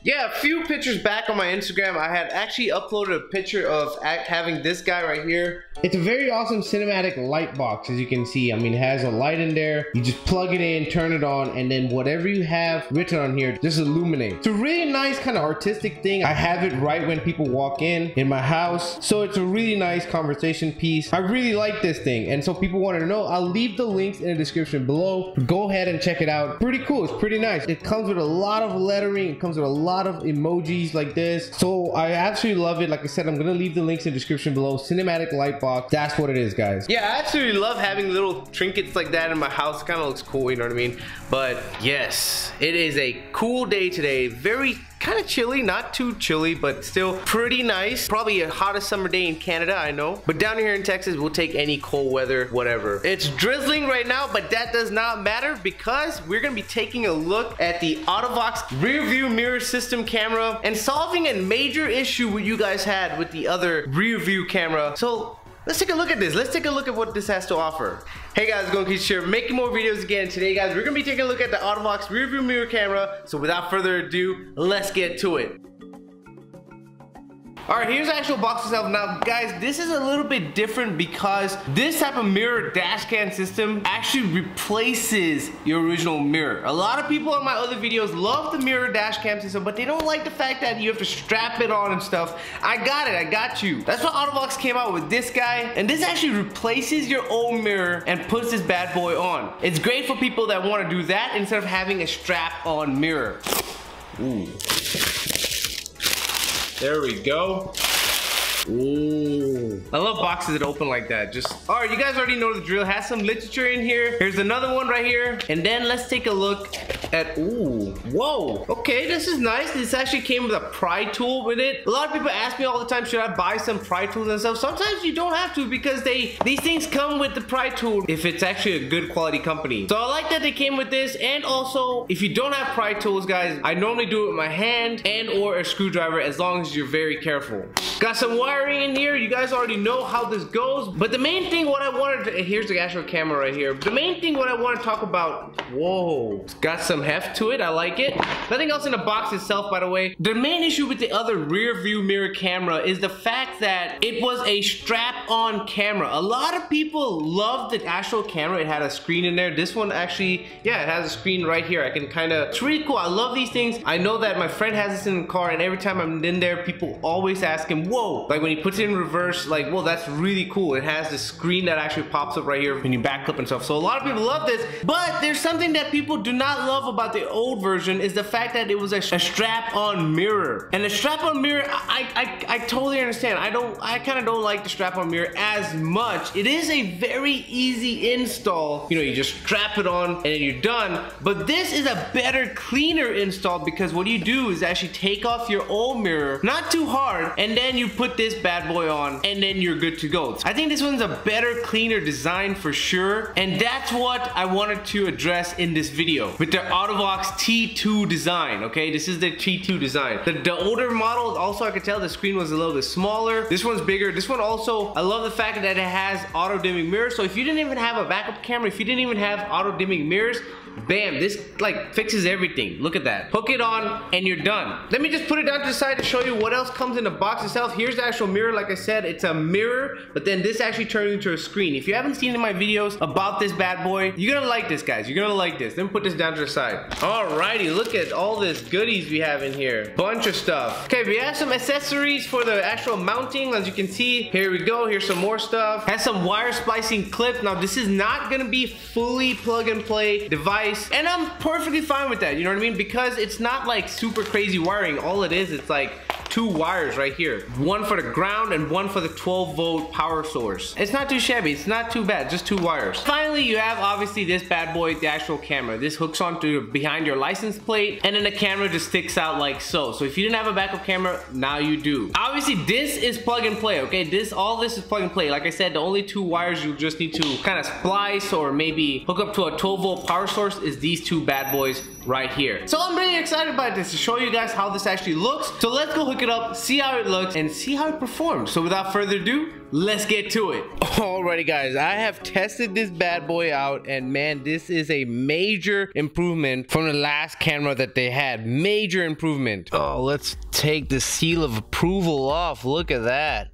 Yeah, a few pictures back on my Instagram, I had actually uploaded a picture of having this guy right here. It's a very awesome cinematic light box, as you can see. I mean, it has a light in there. You just plug it in, turn it on, and then whatever you have written on here just illuminates. It's a really nice kind of artistic thing. I have it right when people walk in my house, so it's a really nice conversation piece. I really like this thing, and so people want to know, I'll leave the links in the description below. Go ahead and check it out. Pretty cool. It's pretty nice. It comes with a lot of lettering. It comes with a lot of emojis like this, so I absolutely love it. Like I said, I'm gonna leave the links in the description below. Cinematic light box. That's what it is, guys. Yeah, I absolutely love having little trinkets like that in my house. It kind of looks cool, you know what I mean? But yes, it is a cool day today. Very kind of chilly, not too chilly, but still pretty nice. Probably a hottest summer day in Canada, I know. But down here in Texas, we'll take any cold weather, whatever. It's drizzling right now, but that does not matter because we're gonna be taking a look at the Otterbox rear view mirror system camera and solving a major issue what you guys had with the other rear view camera. So let's take a look at this. Let's take a look at what this has to offer. Hey guys, it's Keith here, making more videos again. Today guys, we're gonna be taking a look at the Otterbox rear view mirror camera. So without further ado, let's get to it. All right, here's the actual box itself. Now, guys, this is a little bit different because this type of mirror dash cam system actually replaces your original mirror. A lot of people on my other videos love the mirror dash cam system, but they don't like the fact that you have to strap it on and stuff. I got it, I got you. That's why Otterbox came out with this guy, and this actually replaces your old mirror and puts this bad boy on. It's great for people that want to do that instead of having a strap-on mirror. Ooh. There we go. Ooh. I love boxes that open like that. Just, all right, you guys already know the drill. It has some literature in here. Here's another one right here. And then let's take a look at, ooh, whoa. Okay, this is nice. This actually came with a pry tool with it. A lot of people ask me all the time, should I buy some pry tools and stuff? Sometimes you don't have to because these things come with the pry tool if it's actually a good quality company. So I like that they came with this. And also, if you don't have pry tools, guys, I normally do it with my hand and or a screwdriver as long as you're very careful. Got some wiring in here. You guys already know how this goes. But the main thing what I wanted to, here's the actual camera right here. The main thing what I want to talk about, whoa, it's got some heft to it. I like it. Nothing else in the box itself, by the way. The main issue with the other rear view mirror camera is the fact that it was a strap-on camera. A lot of people love the actual camera. It had a screen in there. This one actually, yeah, it has a screen right here. I can kind of, it's really cool. I love these things. I know that my friend has this in the car, and every time I'm in there, people always ask him, whoa, like when he puts it in reverse, like, whoa, that's really cool. It has the screen that actually pops up right here when you back up and stuff. So a lot of people love this, but there's something that people do not love about the old version is the fact that it was a strap-on mirror. And the strap-on mirror, I totally understand. I kind of don't like the strap-on mirror as much. It is a very easy install. You know, you just strap it on and then you're done. But this is a better, cleaner install because what you do is actually take off your old mirror, not too hard, and then you put this bad boy on and then you're good to go. I think this one's a better, cleaner design for sure, and that's what I wanted to address in this video with the Otterbox T2 design. Okay, this is the T2 design. The older model, also I could tell the screen was a little bit smaller. This one's bigger. This one also, I love the fact that it has auto dimming mirrors. So if you didn't even have a backup camera, if you didn't even have auto dimming mirrors, bam, this like fixes everything. Look at that. Hook it on and you're done. Let me just put it down to the side to show you what else comes in the box itself. Here's the actual mirror. Like I said, it's a mirror, but then this actually turns into a screen. If you haven't seen in my videos about this bad boy, you're gonna like this, guys. You're gonna like this. Let me put this down to the side. Alrighty, look at all this goodies we have in here. Bunch of stuff. Okay, we have some accessories for the actual mounting. As you can see, here we go. Here's some more stuff. Has some wire splicing clips. Now, this is not gonna be fully plug and play device, and I'm perfectly fine with that. You know what I mean? Because it's not like super crazy wiring. All it is, it's like two wires right here. One for the ground and one for the 12-volt power source. It's not too shabby. It's not too bad. Just two wires. Finally, you have obviously this bad boy, the actual camera. This hooks onto behind your license plate, and then the camera just sticks out like so. So if you didn't have a backup camera, now you do. Obviously, this is plug and play, okay? All this is plug and play. Like I said, the only two wires you just need to kind of splice or maybe hook up to a 12-volt power source is these two bad boys right here. So I'm really excited about this to show you guys how this actually looks. So let's go hook it up, see how it looks, and see how it performs. So without further ado, let's get to it. Alrighty guys, I have tested this bad boy out, and man, this is a major improvement from the last camera that they had. Major improvement. Oh, let's take the seal of approval off. Look at that.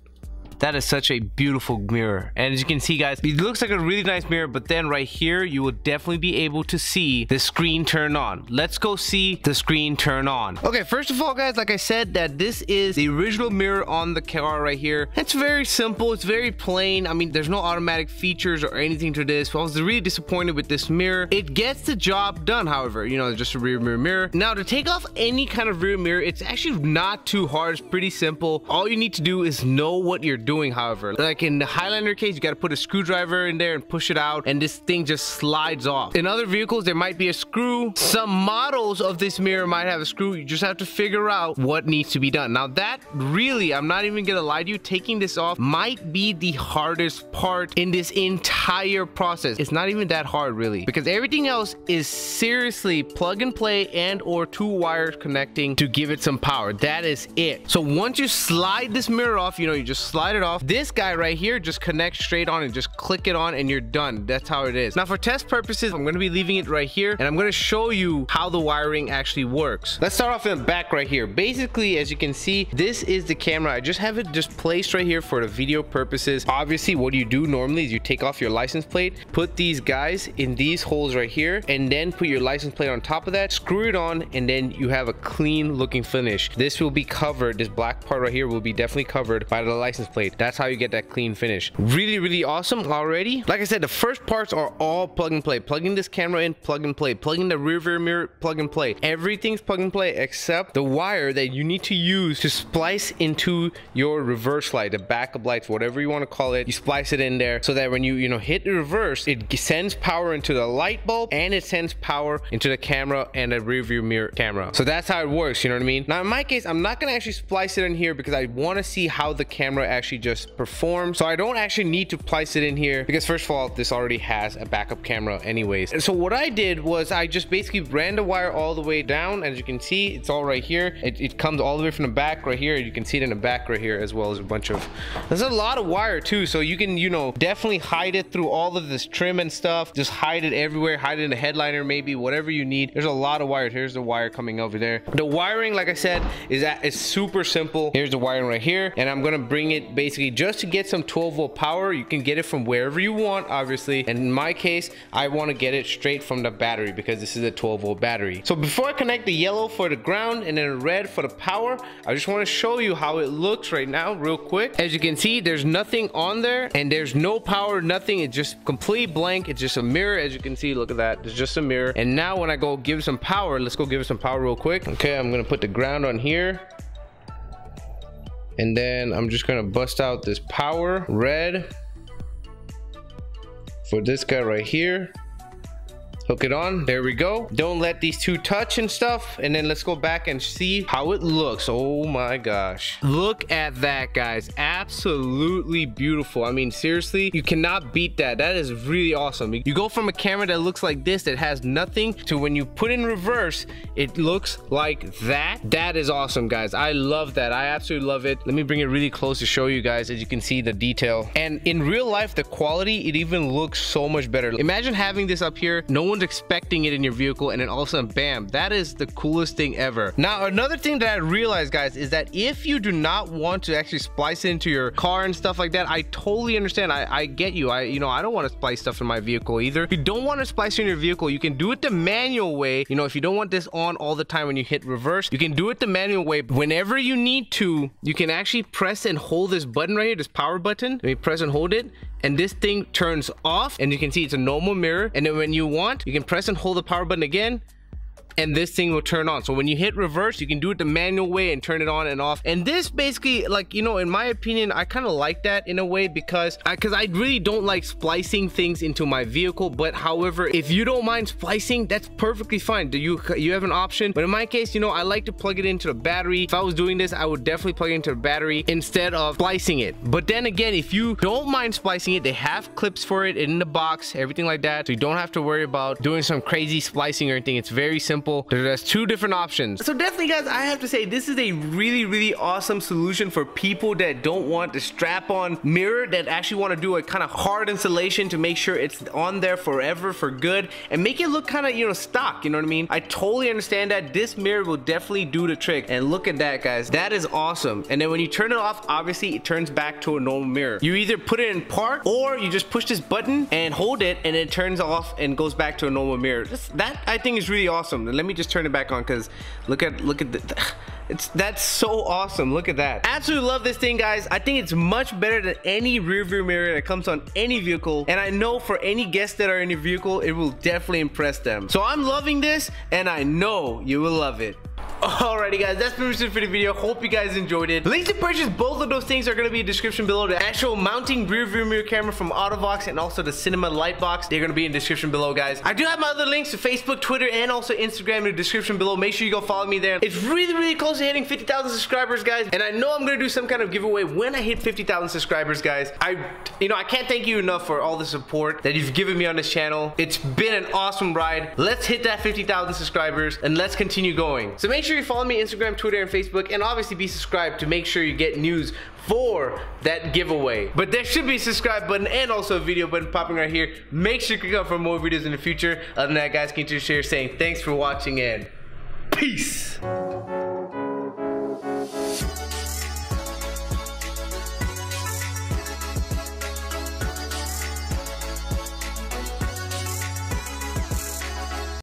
That is such a beautiful mirror, and as you can see guys, it looks like a really nice mirror, but then right here you will definitely be able to see the screen turn on. Let's go see the screen turn on. Okay, first of all guys, like I said, that this is the original mirror on the car right here. It's very simple, it's very plain. I mean, there's no automatic features or anything to this. I was really disappointed with this mirror. It gets the job done, however, you know, just a rear mirror. Now to take off any kind of rear mirror, it's actually not too hard. It's pretty simple. All you need to do is know what you're doing. However, like in the Highlander case, you got to put a screwdriver in there and push it out, and this thing just slides off. In other vehicles, there might be a screw. Some models of this mirror might have a screw. You just have to figure out what needs to be done. Now that really, I'm not even gonna lie to you, taking this off might be the hardest part in this entire process. It's not even that hard really, because everything else is seriously plug and play and or 2 wires connecting to give it some power. That is it. So once you slide this mirror off, you know, you just slide it off. This guy right here just connects straight on and just click it on and you're done. That's how it is. Now for test purposes, I'm going to be leaving it right here, and I'm going to show you how the wiring actually works. Let's start off in the back right here. Basically, as you can see, this is the camera. I just have it just placed right here for the video purposes. Obviously, what you do normally is you take off your license plate, put these guys in these holes right here, and then put your license plate on top of that, screw it on, and then you have a clean looking finish. This will be covered, this black part right here will be definitely covered by the license plate. That's how you get that clean finish. Really, really awesome already. Like I said, the first parts are all plug and play. Plugging this camera in, plug and play. Plugging the rear view mirror, plug and play. Everything's plug and play except the wire that you need to use to splice into your reverse light, the backup lights, whatever you want to call it. You splice it in there so that when you hit the reverse, it sends power into the light bulb and it sends power into the camera and the rear view mirror camera. So that's how it works, you know what I mean? Now in my case, I'm not gonna actually splice it in here because I want to see how the camera actually just performs. So I don't actually need to place it in here because first of all, this already has a backup camera anyways. And so what I did was I just basically ran the wire all the way down. As you can see, it's all right here. It comes all the way from the back right here. You can see it in the back right here, as well as a bunch of, there's a lot of wire too, so you can, you know, definitely hide it through all of this trim and stuff. Just hide it everywhere, hide it in the headliner, maybe whatever you need. There's a lot of wires. Here's the wire coming over there. The wiring, like I said, is super simple. Here's the wiring right here, and I'm gonna bring it basically just to get some 12-volt power. You can get it from wherever you want, obviously, and in my case, I want to get it straight from the battery because this is a 12-volt battery. So before I connect the yellow for the ground and then red for the power, I just want to show you how it looks right now real quick. As you can see, there's nothing on there and there's no power, nothing. It's just complete blank. It's just a mirror. As you can see, look at that, it's just a mirror. And now when I go give it some power, let's go give it some power real quick. Okay, I'm gonna put the ground on here, and then I'm just gonna bust out this power red for this guy right here. Hook it on. There we go. Don't let these two touch and stuff. And then let's go back and see how it looks. Oh my gosh. Look at that, guys. Absolutely beautiful. I mean, seriously, you cannot beat that. That is really awesome. You go from a camera that looks like this, that has nothing, to when you put in reverse, it looks like that. That is awesome, guys. I love that. I absolutely love it. Let me bring it really close to show you guys, as you can see the detail. And in real life, the quality, it even looks so much better. Imagine having this up here. No one expecting it in your vehicle, and then all of a sudden, bam, that is the coolest thing ever. Now another thing that I realized, guys, is that if you do not want to actually splice it into your car and stuff like that, I totally understand. I get you. I don't want to splice stuff in my vehicle either. If you don't want to splice in your vehicle, you can do it the manual way. You know, if you don't want this on all the time when you hit reverse, you can do it the manual way. Whenever you need to, you can actually press and hold this button right here, this power button. Let me press and hold it, and this thing turns off, and you can see it's a normal mirror. And then when you want, you can press and hold the power button again, and this thing will turn on. So when you hit reverse, you can do it the manual way and turn it on and off. And this basically, like, you know, in my opinion, I kind of like that in a way, because I really don't like splicing things into my vehicle. But however, if you don't mind splicing, that's perfectly fine. You have an option. But in my case, you know, I like to plug it into the battery. If I was doing this, I would definitely plug it into the battery instead of splicing it. But then again, if you don't mind splicing it, they have clips for it in the box, everything like that. So you don't have to worry about doing some crazy splicing or anything. It's very simple. example, there's 2 different options. So definitely guys, I have to say this is a really awesome solution for people that don't want the strap-on mirror, that actually want to do a kind of hard installation to make sure it's on there forever for good and make it look kind of, you know, stock, you know what I mean? I totally understand that. This mirror will definitely do the trick. And look at that guys, that is awesome. And then when you turn it off, obviously it turns back to a normal mirror. You either put it in park or you just push this button and hold it and it turns off and goes back to a normal mirror. That I think is really awesome. Let me just turn it back on because look at that's so awesome. Look at that. Absolutely love this thing guys. I think it's much better than any rear view mirror that comes on any vehicle, and I know for any guests that are in your vehicle, it will definitely impress them. So I'm loving this and I know you will love it. Alrighty guys, that's pretty much it for the video. Hope you guys enjoyed it. Links to purchase both of those things are going to be in the description below. The actual mounting rear view mirror camera from Otterbox and also the cinema light box, they're going to be in the description below guys. I do have my other links to Facebook, Twitter, and also Instagram in the description below. Make sure you go follow me there. It's really close to hitting 50,000 subscribers guys, and I know I'm going to do some kind of giveaway when I hit 50,000 subscribers guys. I can't thank you enough for all the support that you've given me on this channel. It's been an awesome ride. Let's hit that 50,000 subscribers and let's continue going. So make sure you follow me Instagram, Twitter, and Facebook, and obviously be subscribed to make sure you get news for that giveaway. But there should be a subscribe button and also a video button popping right here. Make sure you click on for more videos in the future. Other than that guys, continue to share saying thanks for watching and peace.